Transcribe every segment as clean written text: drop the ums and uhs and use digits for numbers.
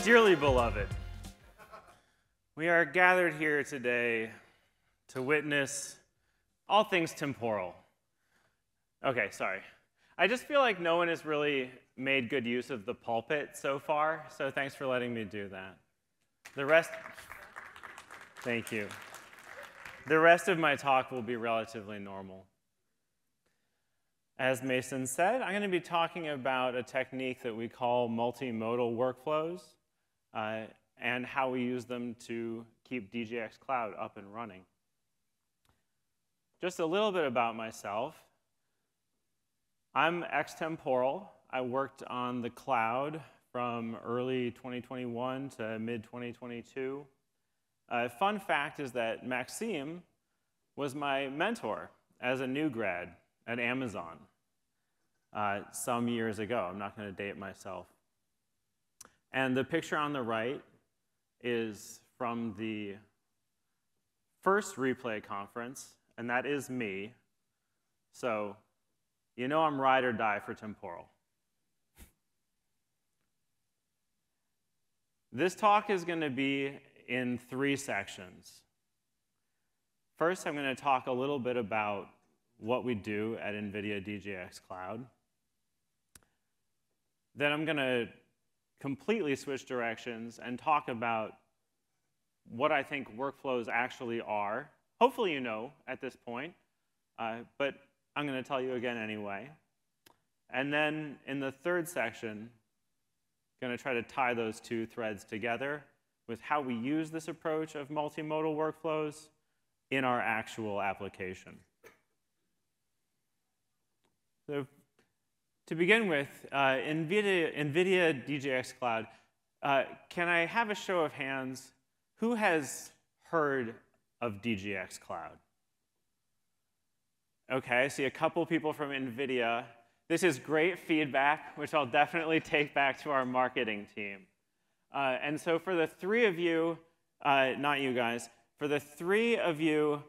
Dearly beloved, we are gathered here today to witness all things temporal. Okay, sorry. I just feel like no one has really made good use of the pulpit so far, so thanks for letting me do that. The rest, thank you. The rest of my talk will be relatively normal. As Mason said, I'm going to be talking about a technique that we call multimodal workflows and how we use them to keep DGX Cloud up and running. Just a little bit about myself. I'm ex-Temporal. I worked on the cloud from early 2021 to mid-2022. Fun fact is that Maxime was my mentor as a new grad at Amazon some years ago. I'm not going to date myself. And the picture on the right is from the first replay conference, and that is me. So you know I'm ride or die for Temporal. This talk is going to be in 3 sections. First, I'm going to talk a little bit about what we do at NVIDIA DGX Cloud. Then I'm going to completely switch directions and talk about what I think workflows actually are. Hopefully you know at this point, but I'm going to tell you again anyway. And then in the 3rd section, I'm going to try to tie those 2 threads together with how we use this approach of multimodal workflows in our actual application. So to begin with, NVIDIA DGX Cloud, can I have a show of hands? Who has heard of DGX Cloud? OK, I see a couple people from NVIDIA. This is great feedback, which I'll definitely take back to our marketing team. And so for the 3 of you, not you guys, for the 3 of you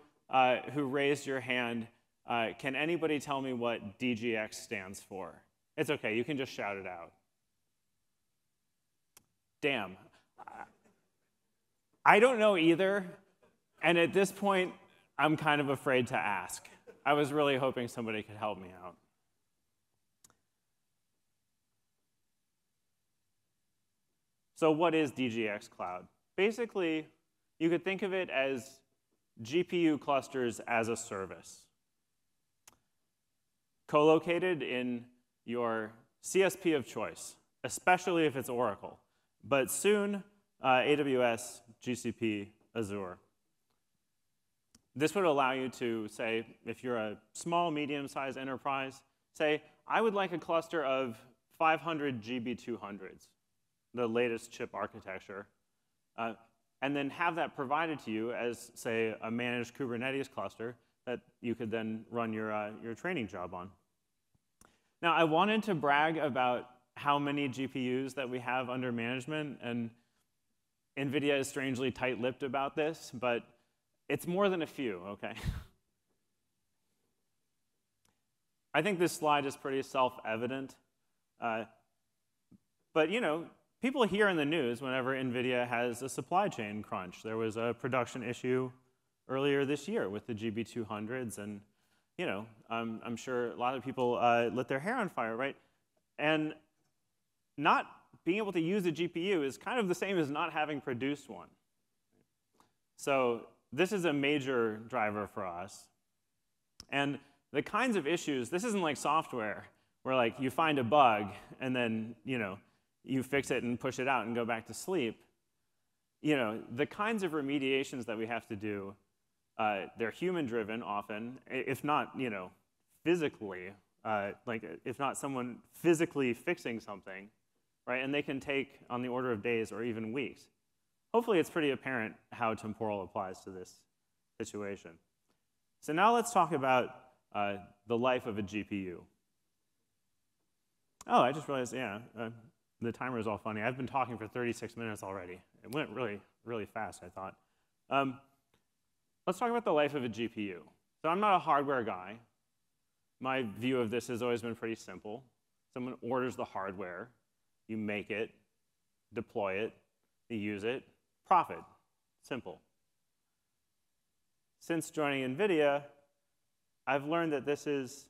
who raised your hand, can anybody tell me what DGX stands for? It's OK, you can just shout it out. Damn. I don't know either, and at this point, I'm kind of afraid to ask. I was really hoping somebody could help me out. So what is DGX Cloud? Basically, you could think of it as GPU clusters as a service, co-located in your CSP of choice, especially if it's Oracle, but soon AWS, GCP, Azure. This would allow you to say, if you're a small, medium-sized enterprise, say, I would like a cluster of 500 GB200s, the latest chip architecture, and then have that provided to you as, say, a managed Kubernetes cluster that you could then run your training job on. Now, I wanted to brag about how many GPUs that we have under management, and NVIDIA is strangely tight-lipped about this, but it's more than a few, OK? I think this slide is pretty self-evident. But you know, people hear in the news whenever NVIDIA has a supply chain crunch. There was a production issue earlier this year with the GB200s, and you know, I'm sure a lot of people lit their hair on fire, right? And not being able to use a GPU is kind of the same as not having produced one. So this is a major driver for us. And the kinds of issues, this isn't like software, where like you find a bug, and then you know, you fix it and push it out and go back to sleep. You know, the kinds of remediations that we have to do, they're human-driven often, if not, you know, physically, like if not someone physically fixing something, right? And they can take on the order of days or even weeks. Hopefully, it's pretty apparent how Temporal applies to this situation. So now let's talk about the life of a GPU. Oh, I just realized, yeah, the timer is all funny. I've been talking for 36 minutes already. It went really, really fast, I thought. Let's talk about the life of a GPU. So I'm not a hardware guy. My view of this has always been pretty simple. Someone orders the hardware, you make it, deploy it, you use it, profit. Simple. Since joining NVIDIA, I've learned that this is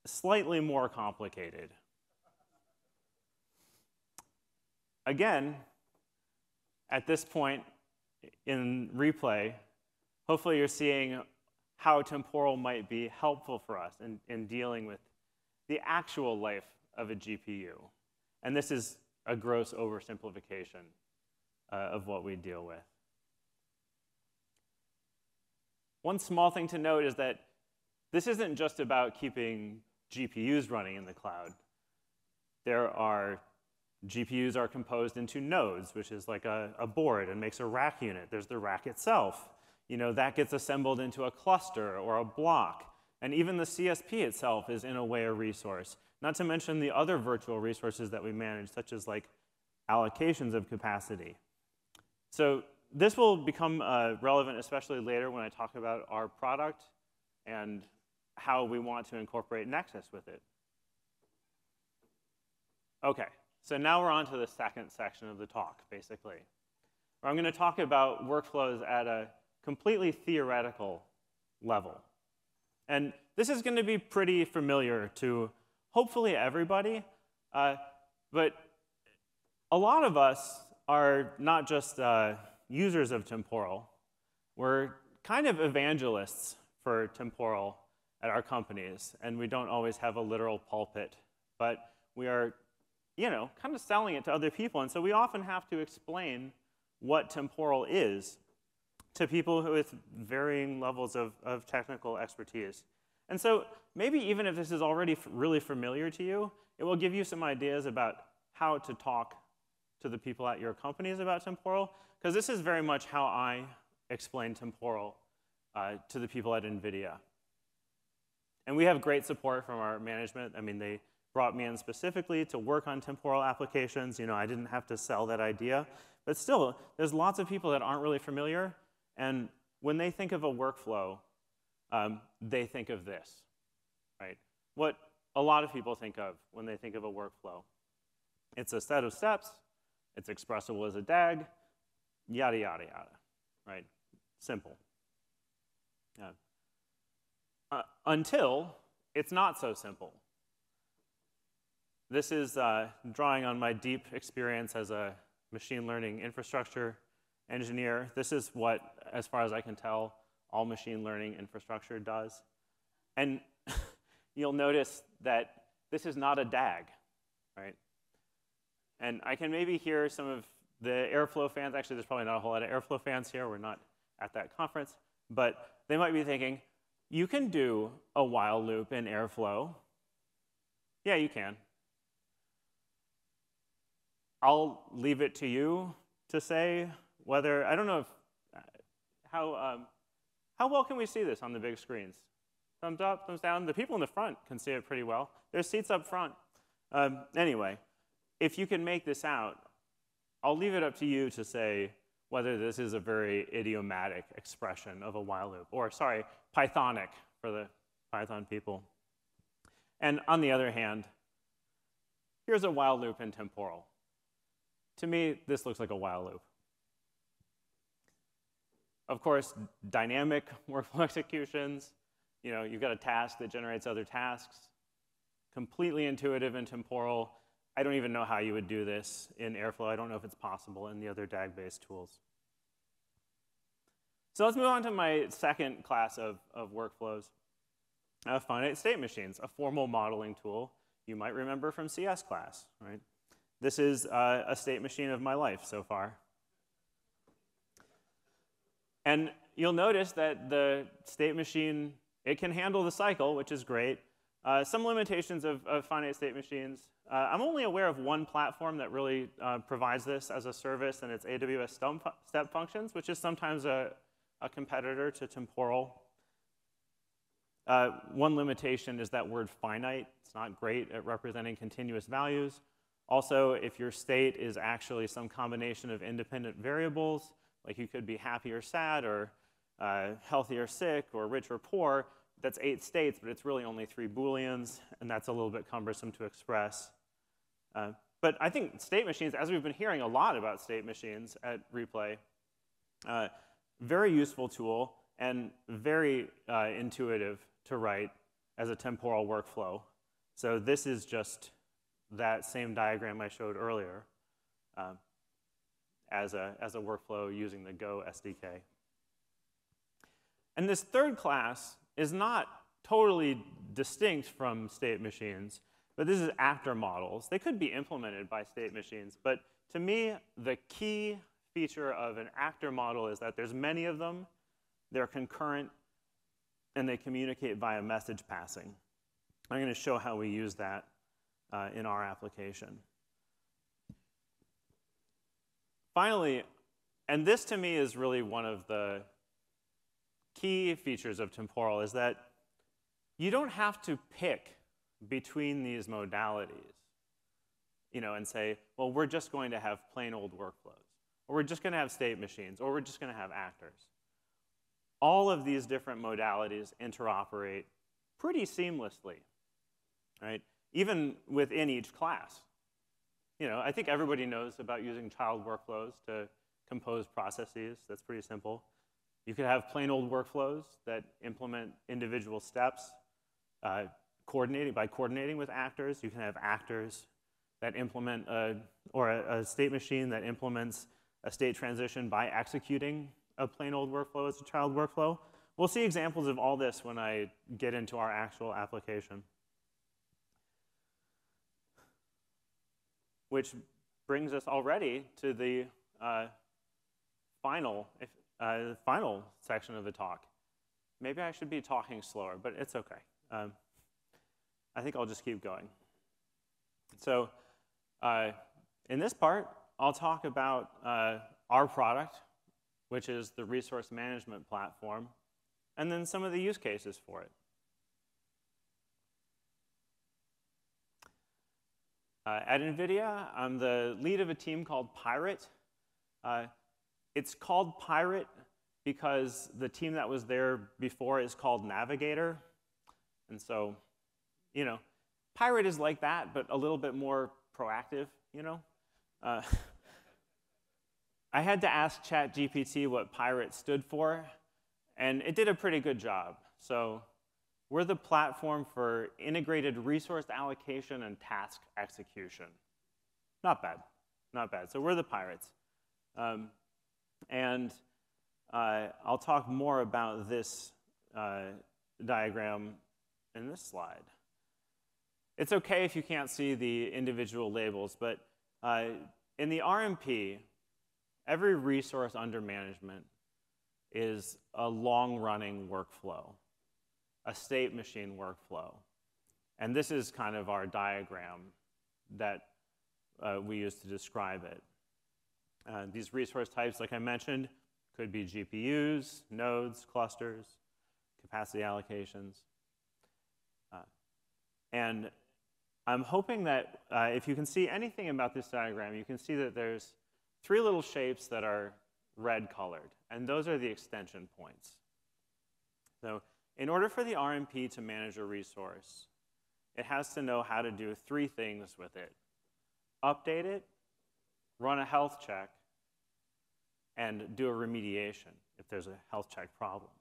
slightly more complicated. Again, at this point in replay, hopefully you're seeing how temporal might be helpful for us in dealing with the actual life of a GPU. And this is a gross oversimplification of what we deal with. One small thing to note is that this isn't just about keeping GPUs running in the cloud. GPUs are composed into nodes, which is like a board and makes a rack unit. There's the rack itself. That gets assembled into a cluster or a block. And even the CSP itself is, in a way, a resource. Not to mention the other virtual resources that we manage, such as like allocations of capacity. So this will become relevant, especially later when I talk about our product and how we want to incorporate Nexus with it. OK, so now we're on to the second section of the talk, basically, where I'm going to talk about workflows at a completely theoretical level. And this is going to be pretty familiar to hopefully everybody. But a lot of us are not just users of Temporal. We're kind of evangelists for Temporal at our companies. And we don't always have a literal pulpit. But we are kind of selling it to other people. And so we often have to explain what Temporal is to people with varying levels of technical expertise. And so maybe even if this is already really familiar to you, it will give you some ideas about how to talk to the people at your companies about Temporal, because this is very much how I explain Temporal to the people at NVIDIA. And we have great support from our management. I mean, they brought me in specifically to work on Temporal applications. I didn't have to sell that idea. But still, there's lots of people that aren't really familiar. And when they think of a workflow, they think of this, right? What a lot of people think of when they think of a workflow. It's a set of steps. It's expressible as a DAG, yada, yada, yada, right? Simple. Until it's not so simple. This is drawing on my deep experience as a machine learning infrastructure engineer. This is what, as far as I can tell, all machine learning infrastructure does. And you'll notice that this is not a DAG, right? And I can maybe hear some of the Airflow fans. Actually, there's probably not a whole lot of Airflow fans here. We're not at that conference. But they might be thinking, you can do a while loop in Airflow. Yeah, you can. I'll leave it to you to say whether, I don't know if, how well can we see this on the big screens? Thumbs up, thumbs down. The people in the front can see it pretty well. There's seats up front. Anyway, if you can make this out, I'll leave it up to you to say whether this is a very idiomatic expression of a while loop, or sorry, Pythonic for the Python people. And on the other hand, here's a while loop in Temporal. To me, this looks like a while loop. Of course, dynamic workflow executions. You've got a task that generates other tasks. Completely intuitive in Temporal. I don't even know how you would do this in Airflow. I don't know if it's possible in the other DAG-based tools. So let's move on to my second class of workflows. Finite state machines, a formal modeling tool you might remember from CS class, right? This is a state machine of my life so far. And you'll notice that the state machine, it can handle the cycle, which is great. Some limitations of finite state machines. I'm only aware of one platform that really provides this as a service, and it's AWS Step Functions, which is sometimes a competitor to Temporal. One limitation is that word finite. It's not great at representing continuous values. Also, if your state is actually some combination of independent variables, like you could be happy or sad, or healthy or sick, or rich or poor, that's 8 states, but it's really only 3 Booleans, and that's a little bit cumbersome to express. But I think state machines, as we've been hearing a lot about state machines at Replay, very useful tool and very intuitive to write as a temporal workflow. So this is just that same diagram I showed earlier as a workflow using the Go SDK. And this third class is not totally distinct from state machines, but this is actor models. They could be implemented by state machines, but to me, the key feature of an actor model is that there's many of them, they're concurrent, and they communicate via message passing. I'm going to show how we use that in our application. Finally, and this to me is really one of the key features of Temporal, is that you don't have to pick between these modalities, and say, well, we're just going to have plain old workflows, or we're just going to have state machines, or we're just going to have actors. All of these different modalities interoperate pretty seamlessly, right? Even within each class. I think everybody knows about using child workflows to compose processes. That's pretty simple. You could have plain old workflows that implement individual steps by coordinating with actors. You can have actors that implement a state machine that implements a state transition by executing a plain old workflow as a child workflow. We'll see examples of all this when I get into our actual application. Which brings us already to the final section of the talk. Maybe I should be talking slower, but it's OK. I think I'll just keep going. So in this part, I'll talk about our product, which is the resource management platform, and then some of the use cases for it. At NVIDIA, I'm the lead of a team called Pirate. It's called Pirate because the team that was there before is called Navigator. And so, Pirate is like that, but a little bit more proactive, I had to ask ChatGPT what Pirate stood for, and it did a pretty good job. So we're the platform for integrated resource allocation and task execution. Not bad, not bad. So we're the Pirates. And I'll talk more about this diagram in this slide. It's OK if you can't see the individual labels, but in the RMP, every resource under management is a long-running workflow, a state machine workflow. And this is kind of our diagram that we use to describe it. These resource types, like I mentioned, could be GPUs, nodes, clusters, capacity allocations. And I'm hoping that if you can see anything about this diagram, you can see that there's 3 little shapes that are red colored, and those are the extension points. So in order for the RMP to manage a resource, it has to know how to do 3 things with it: update it, run a health check, and do a remediation if there's a health check problem.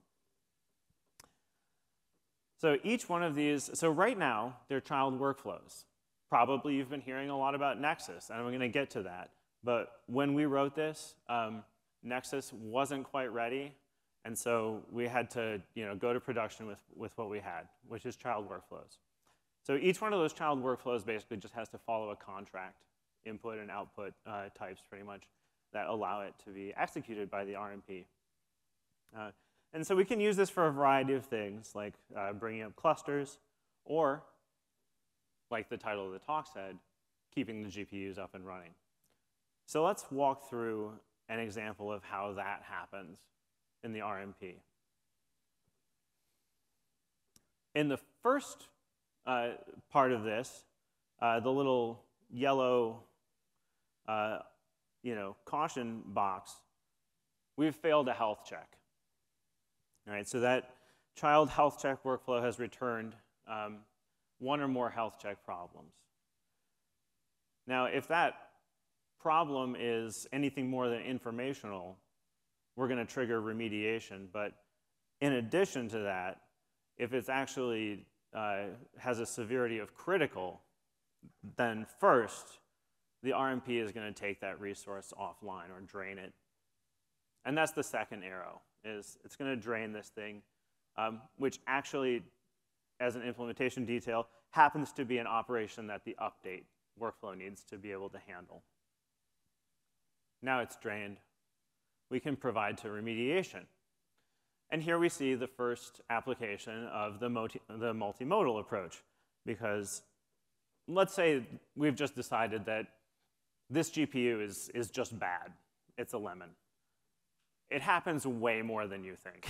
So each one of these, so right now, they're child workflows. Probably you've been hearing a lot about Nexus, and I'm going to get to that. But when we wrote this, Nexus wasn't quite ready, and so we had to go to production with what we had, which is child workflows. So each one of those child workflows basically just has to follow a contract, input and output types pretty much, that allow it to be executed by the RMP. And so we can use this for a variety of things, like bringing up clusters, or, like the title of the talk said, keeping the GPUs up and running. So let's walk through an example of how that happens in the RMP. In the first part of this, the little yellow caution box, we've failed a health check. All right, so that child health check workflow has returned 1 or more health check problems. Now, if that problem is anything more than informational, we're going to trigger remediation. But in addition to that, if it's actually has a severity of critical, then first, the RMP is going to take that resource offline or drain it. And that's the second arrow, is it's going to drain this thing, which actually, as an implementation detail, happens to be an operation that the update workflow needs to be able to handle. Now it's drained. We can provide to remediation. And here we see the first application of the multimodal approach, because let's say we've just decided that this GPU is just bad. It's a lemon. It happens way more than you think.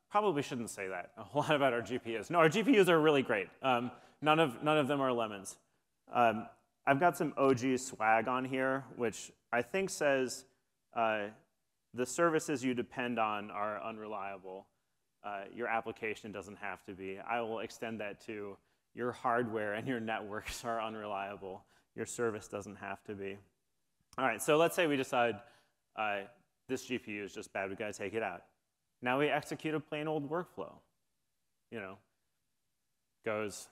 Probably shouldn't say that a lot about our GPUs. No, our GPUs are really great. None of them are lemons. I've got some OG swag on here, which I think says the services you depend on are unreliable. Your application doesn't have to be. I will extend that to your hardware and your networks are unreliable. Your service doesn't have to be. All right, so let's say we decide this GPU is just bad. We got to take it out. Now we execute a plain old workflow. You know, goes,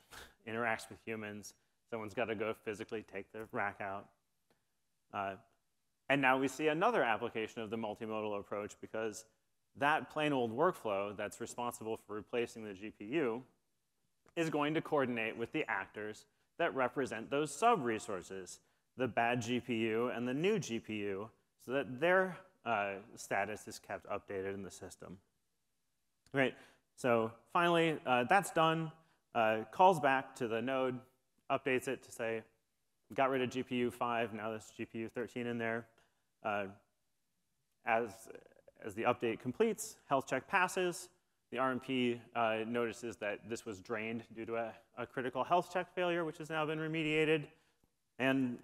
interacts with humans. Someone's got to go physically take the rack out. And now we see another application of the multimodal approach, because that plain old workflow that's responsible for replacing the GPU is going to coordinate with the actors that represent those sub-resources, the bad GPU and the new GPU, so that their status is kept updated in the system. Right, so finally, that's done. Calls back to the node, updates it to say, got rid of GPU 5, now there's GPU 13 in there. As the update completes, health check passes. The RMP notices that this was drained due to a critical health check failure, which has now been remediated, and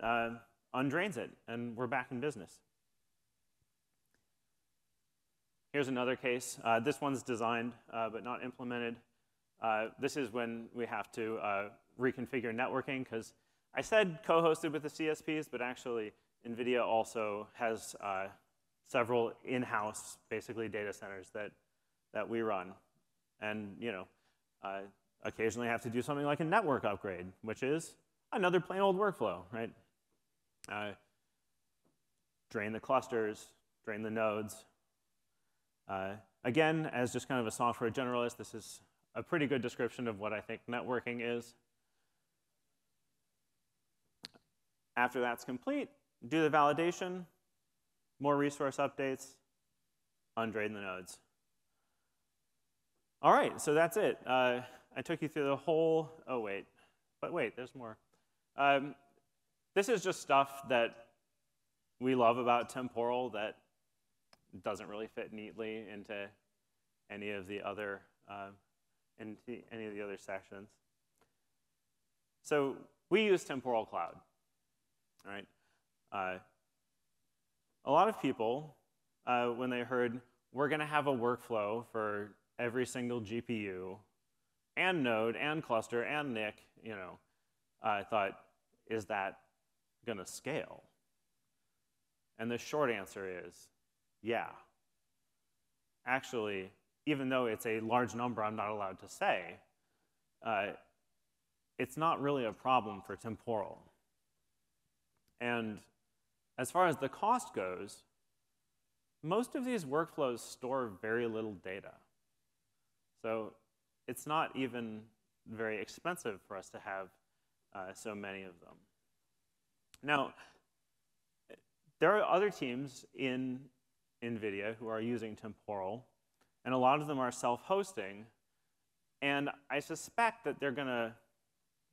undrains it, and we're back in business. Here's another case. This one's designed but not implemented. This is when we have to reconfigure networking, because I said co-hosted with the CSPs, but actually NVIDIA also has several in-house, basically, data centers that we run. And you know, occasionally have to do something like a network upgrade, which is another plain old workflow, right? Drain the clusters, drain the nodes. Again, as just kind of a software generalist, this is a pretty good description of what I think networking is. After that's complete, do the validation, more resource updates, undrain the nodes. All right, so that's it. I took you through the whole, but wait, there's more. This is just stuff that we love about Temporal that doesn't really fit neatly into any of the other sections. So we use Temporal Cloud. All right. A lot of people, when they heard we're going to have a workflow for every single GPU and node and cluster and NIC, you know, thought, is that going to scale? And the short answer is, yeah. Actually, even though it's a large number I'm not allowed to say, it's not really a problem for Temporal. And as far as the cost goes, most of these workflows store very little data. So it's not even very expensive for us to have so many of them. Now, there are other teams in NVIDIA who are using Temporal, and a lot of them are self-hosting. And I suspect that they're going to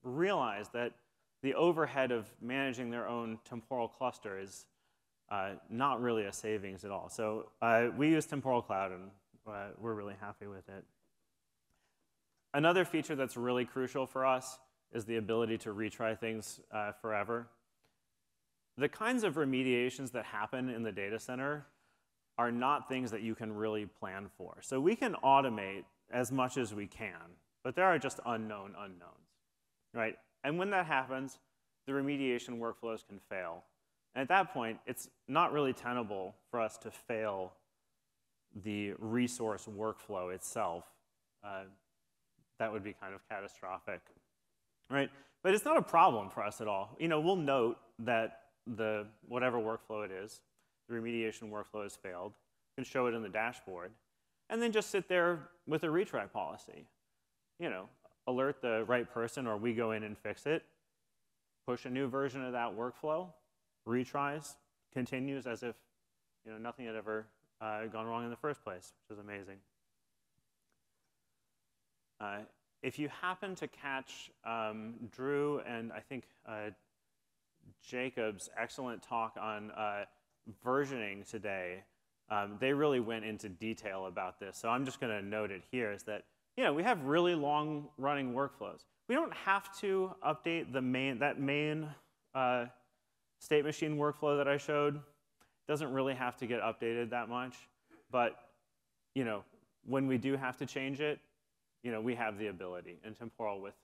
realize that the overhead of managing their own Temporal cluster is not really a savings at all. So we use Temporal Cloud, and we're really happy with it. Another feature that's really crucial for us is the ability to retry things forever. The kinds of remediations that happen in the data center are not things that you can really plan for. So we can automate as much as we can, but there are just unknown unknowns, right? And when that happens, the remediation workflows can fail. And at that point, it's not really tenable for us to fail the resource workflow itself. That would be kind of catastrophic, right? But it's not a problem for us at all. We'll note that whatever workflow it is, the remediation workflow has failed, and show it in the dashboard, and then just sit there with a retry policy. Alert the right person, or we go in and fix it, push a new version of that workflow, retries, continues as if nothing had ever gone wrong in the first place, which is amazing. If you happen to catch Drew and I think Jacob's excellent talk on versioning today, they really went into detail about this. So I'm just going to note it here, is that we have really long-running workflows. We don't have to update that main state machine workflow that I showed. It doesn't really have to get updated that much. But when we do have to change it, we have the ability in Temporal with,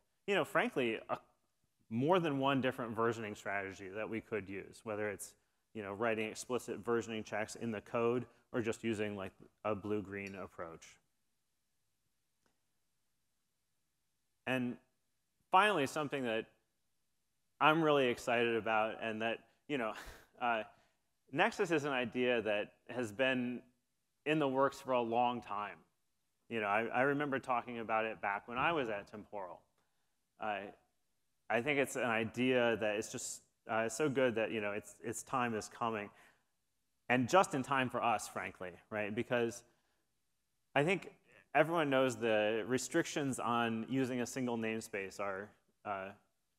frankly, more than one different versioning strategy that we could use, whether it's writing explicit versioning checks in the code or just using like a blue-green approach. And finally, something that I'm really excited about, and that Nexus is an idea that has been in the works for a long time. I remember talking about it back when I was at Temporal. I think it's an idea that is just so good that its time is coming, and just in time for us, frankly, right? Because I think everyone knows the restrictions on using a single namespace are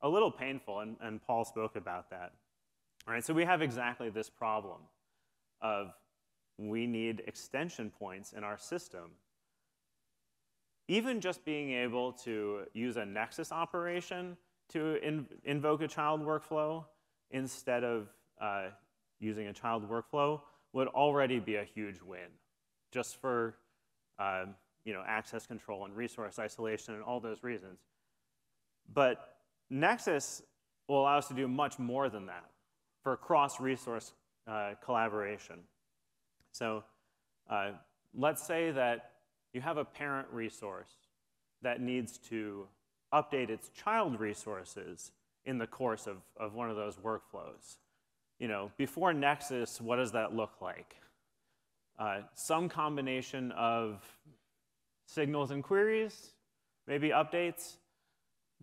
a little painful, and Paul spoke about that. All right, so we have exactly this problem of we need extension points in our system. Even just being able to use a Nexus operation to invoke a child workflow instead of using a child workflow would already be a huge win, just for access control and resource isolation and all those reasons. But Nexus will allow us to do much more than that for cross-resource collaboration. So let's say that you have a parent resource that needs to update its child resources in the course of one of those workflows. Before Nexus, what does that look like? Some combination of signals and queries, maybe updates.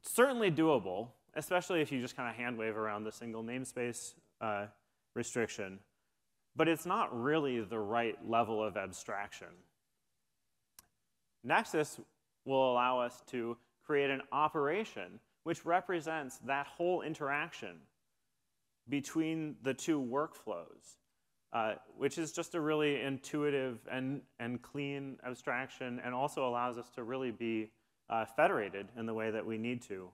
Certainly doable, especially if you just kind of hand wave around the single namespace restriction. But it's not really the right level of abstraction. Nexus will allow us to create an operation which represents that whole interaction between the two workflows, which is just a really intuitive and clean abstraction, and also allows us to really be federated in the way that we need to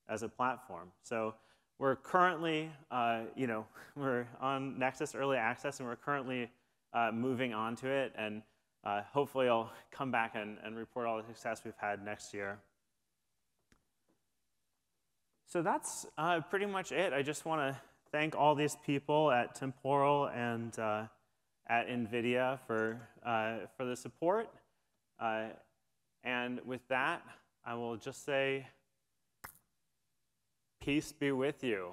as a platform. So we're currently, we're on Nexus Early Access, and we're currently moving on to it, and hopefully I'll come back and report all the success we've had next year. So that's pretty much it. I just want to thank all these people at Temporal and at NVIDIA for the support. And with that, I will just say, peace be with you.